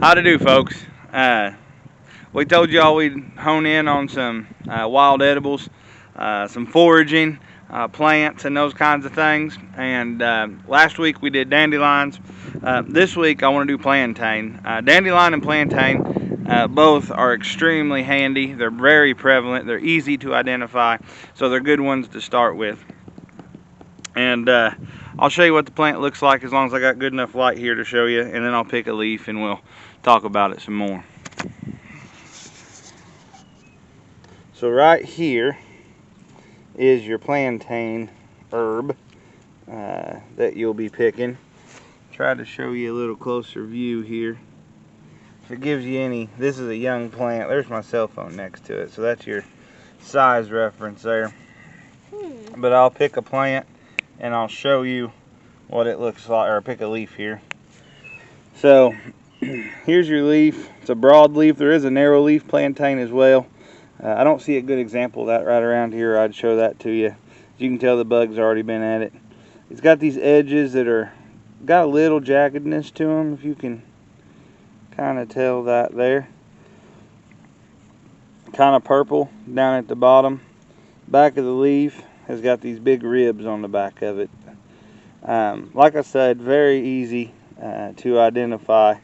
How to do, folks? We told y'all we'd hone in on some wild edibles, some foraging, plants, and those kinds of things. And last week we did dandelions. This week I want to do plantain. Dandelion and plantain both are extremely handy. They're very prevalent. They're easy to identify, so they're good ones to start with. And I'll show you what the plant looks like as long as I got good enough light here to show you, and then I'll pick a leaf and we'll talk about it some more. So right here is your plantain herb that you'll be picking. Try to show you a little closer view here. If it gives you any, this is a young plant. There's my cell phone next to it, so that's your size reference there. But I'll pick a plant and I'll show you what it looks like, or pick a leaf here. So here's your leaf. It's a broadleaf. There is a narrow leaf plantain as well. I don't see a good example of that right around here. I'd show that to you. As you can tell, the bug's already been at it. It's got these edges that are got a little jaggedness to them, if you can kind of tell that there. Kind of purple down at the bottom. Back of the leaf has got these big ribs on the back of it. Like I said, very easy to identify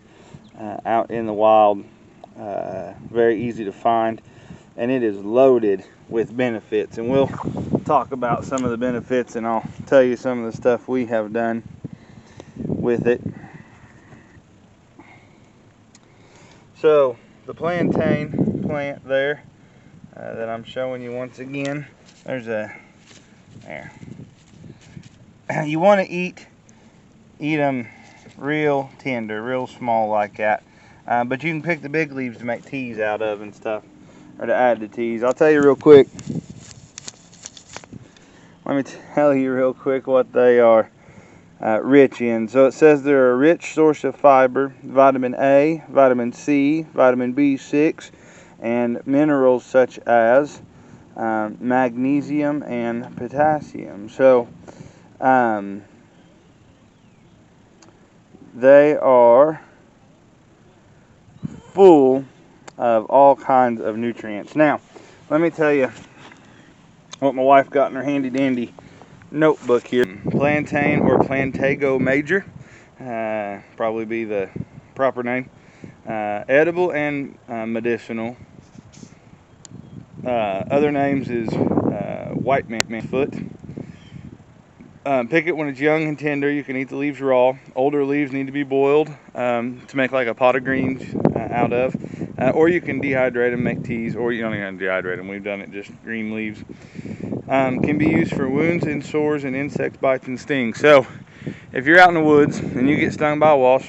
out in the wild. Very easy to find, and it is loaded with benefits, and we'll talk about some of the benefits, and I'll tell you some of the stuff we have done with it. So the plantain plant there that I'm showing you once again, there's a there. You want to eat them real tender, real small like that. But you can pick the big leaves to make teas out of and stuff, or to add to teas. I'll tell you real quick. Let me tell you real quick what they are rich in. So it says they're a rich source of fiber, vitamin A, vitamin C, vitamin B6, and minerals such as magnesium and potassium. So they are full of all kinds of nutrients. Now, let me tell you what my wife got in her handy dandy notebook here. Plantain, or Plantago major, probably be the proper name. Edible and medicinal. Other names is white man's foot. Pick it when it's young and tender. You can eat the leaves raw. Older leaves need to be boiled to make like a pot of greens out of. Or you can dehydrate them, make teas, or you don't even have to dehydrate them. We've done it just green leaves. Can be used for wounds and sores and insect bites and stings. So if you're out in the woods and you get stung by a wasp,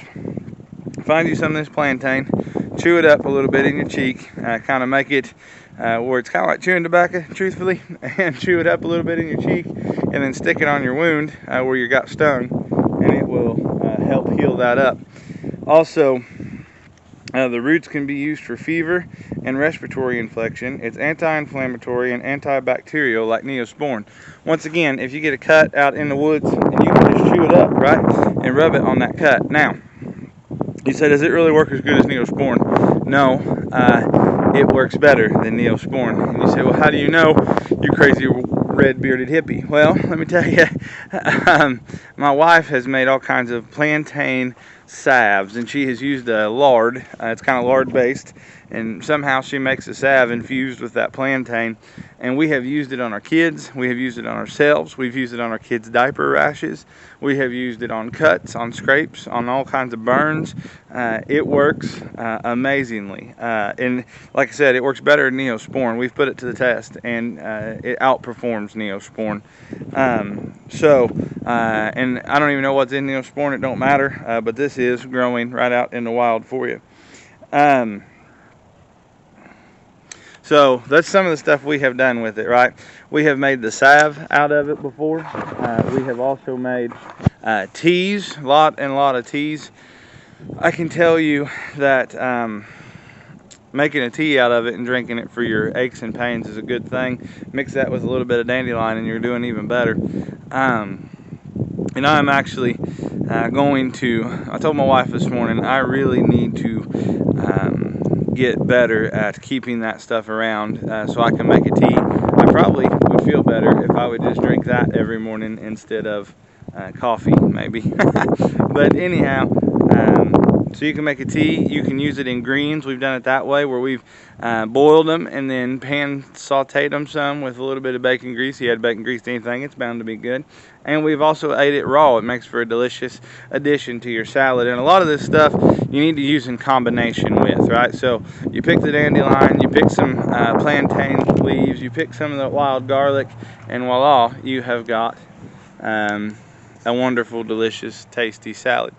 find you some of this plantain, chew it up a little bit in your cheek, kind of make it where it's kind of like chewing tobacco, truthfully, and chew it up a little bit in your cheek, and then stick it on your wound where you got stung, and it will help heal that up. Also, the roots can be used for fever and respiratory infection. It's anti-inflammatory and antibacterial, like Neosporin. Once again, if you get a cut out in the woods, and you can just chew it up, right, and rub it on that cut. Now, you say, does it really work as good as Neosporin? No, it works better than Neosporin. And you say, well, how do you know, you crazy red-bearded hippie? Well, let me tell you, my wife has made all kinds of plantain salves, and she has used a lard. It's kind of lard-based, and somehow she makes a salve infused with that plantain, and we have used it on our kids. We have used it on ourselves. We've used it on our kids' diaper rashes. We have used it on cuts, on scrapes, on all kinds of burns. It works amazingly, and like I said, it works better than Neosporin. We've put it to the test, and it outperforms Neosporin. And I don't even know what's in Neosporin. It don't matter, but this is growing right out in the wild for you. So that's some of the stuff we have done with it, right? We have made the salve out of it before. We have also made teas, a lot of teas. I can tell you that making a tea out of it and drinking it for your aches and pains is a good thing. Mix that with a little bit of dandelion and you're doing even better. And I'm actually I told my wife this morning, I really need to get better at keeping that stuff around so I can make a tea. I probably would feel better if I would just drink that every morning instead of coffee, maybe. But anyhow, so you can make a tea. You can use it in greens. We've done it that way, where we've boiled them and then pan sauteed them some with a little bit of bacon grease. You add bacon grease to anything, it's bound to be good. And we've also ate it raw. It makes for a delicious addition to your salad. And a lot of this stuff you need to use in combination with, right? So you pick the dandelion, you pick some plantain leaves, you pick some of the wild garlic, and voila, you have got a wonderful, delicious, tasty salad.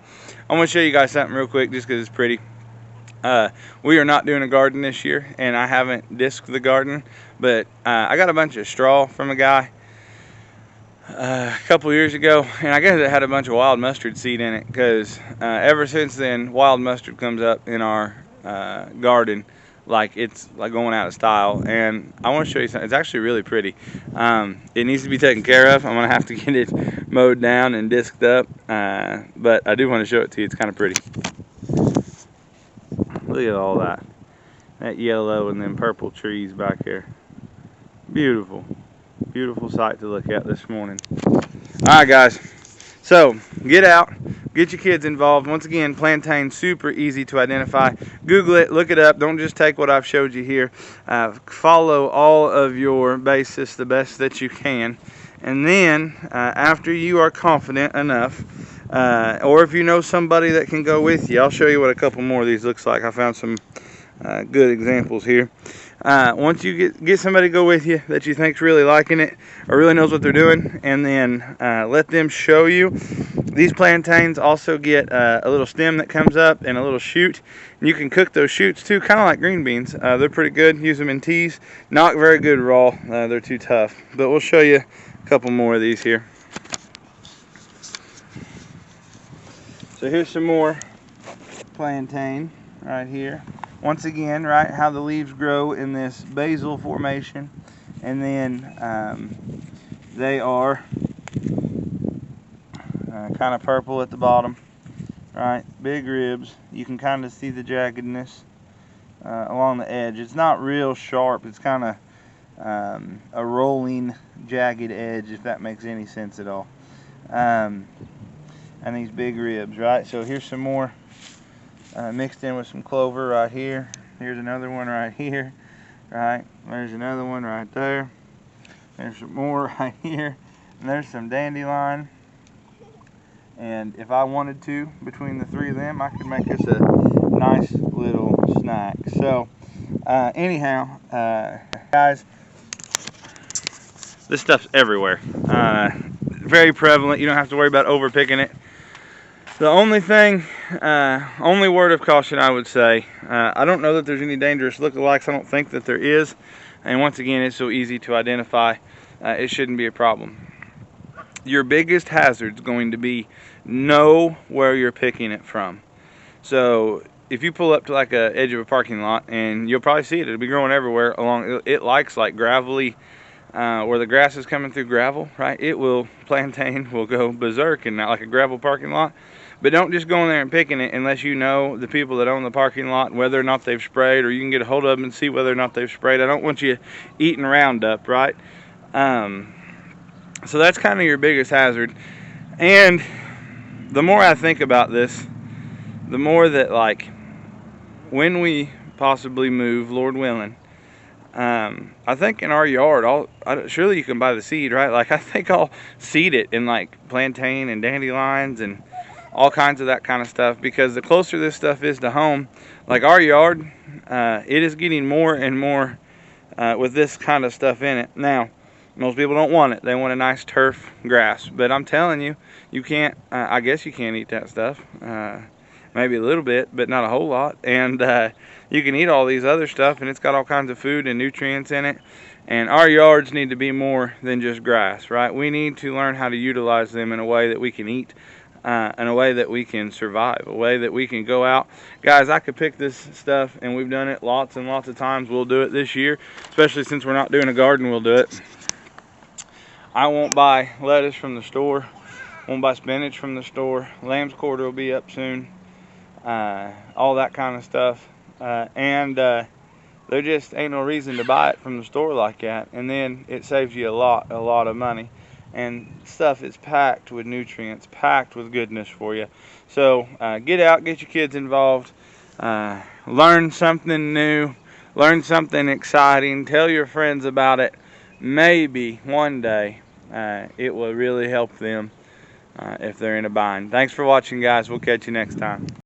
I'm going to show you guys something real quick just because it's pretty. We are not doing a garden this year, and I haven't disked the garden, but I got a bunch of straw from a guy a couple years ago, and I guess it had a bunch of wild mustard seed in it, because ever since then, wild mustard comes up in our garden like it's like going out of style. And I want to show you something. It's actually really pretty. It needs to be taken care of. I'm gonna have to get it mowed down and disked up, but I do want to show it to you. It's kind of pretty. Look at all that yellow and then purple trees back there. Beautiful. Beautiful sight to look at this morning. Alright guys, so get out, get your kids involved. Once again, plantain, super easy to identify. Google it, look it up. Don't just take what I've showed you here. Follow all of your basis the best that you can. And then after you are confident enough, or if you know somebody that can go with you, I'll show you what a couple more of these looks like. I found some good examples here. Once you get somebody to go with you that you think's really liking it or really knows what they're doing, and then let them show you. These plantains also get a little stem that comes up and a little shoot. And you can cook those shoots too, kind of like green beans. They're pretty good. Use them in teas. Not very good raw. They're too tough. But we'll show you a couple more of these here. So here's some more plantain right here. Once again, right, how the leaves grow in this basal formation, and then they are kind of purple at the bottom, right? Big ribs. You can kind of see the jaggedness along the edge. It's not real sharp. It's kind of a rolling, jagged edge, if that makes any sense at all. And these big ribs, right? So here's some more. Mixed in with some clover right here. Here's another one right here, right? There's another one right there. There's some more right here. And there's some dandelion. And if I wanted to, between the three of them, I could make us a nice little snack. So, anyhow, guys, this stuff's everywhere. Very prevalent. You don't have to worry about overpicking it. The only thing, only word of caution I would say, I don't know that there's any dangerous lookalikes. I don't think that there is. And once again, it's so easy to identify. It shouldn't be a problem. Your biggest hazard is going to be know where you're picking it from. So if you pull up to like a edge of a parking lot, and you'll probably see it. It'll be growing everywhere along. It likes like gravelly, where the grass is coming through gravel, right? Plantain will go berserk in that, like a gravel parking lot. But don't just go in there and picking it unless you know the people that own the parking lot, whether or not they've sprayed, or you can get a hold of them and see whether or not they've sprayed. I don't want you eating Roundup, right? So that's kind of your biggest hazard. And the more I think about this, the more that, like, when we possibly move, Lord willing, I think in our yard, surely you can buy the seed, right? Like, I think I'll seed it in like plantain and dandelions and all kinds of that kind of stuff, because the closer this stuff is to home, like our yard, it is getting more and more with this kind of stuff in it. Now, most people don't want it. They want a nice turf grass. But I'm telling you, you can't, I guess you can't eat that stuff. Maybe a little bit, but not a whole lot. And you can eat all these other stuff, and it's got all kinds of food and nutrients in it. And our yards need to be more than just grass, right? We need to learn how to utilize them in a way that we can eat, in a way that we can survive, a way that we can go out. Guys, I could pick this stuff, and we've done it lots and lots of times. We'll do it this year, especially since we're not doing a garden, we'll do it. I won't buy lettuce from the store. Won't buy spinach from the store. Lamb's quarter will be up soon. All that kind of stuff. There just ain't no reason to buy it from the store like that. And then it saves you a lot of money. And stuff is packed with nutrients, packed with goodness for you. So get out, get your kids involved, learn something new, learn something exciting, tell your friends about it. Maybe one day it will really help them if they're in a bind. Thanks for watching, guys. We'll catch you next time.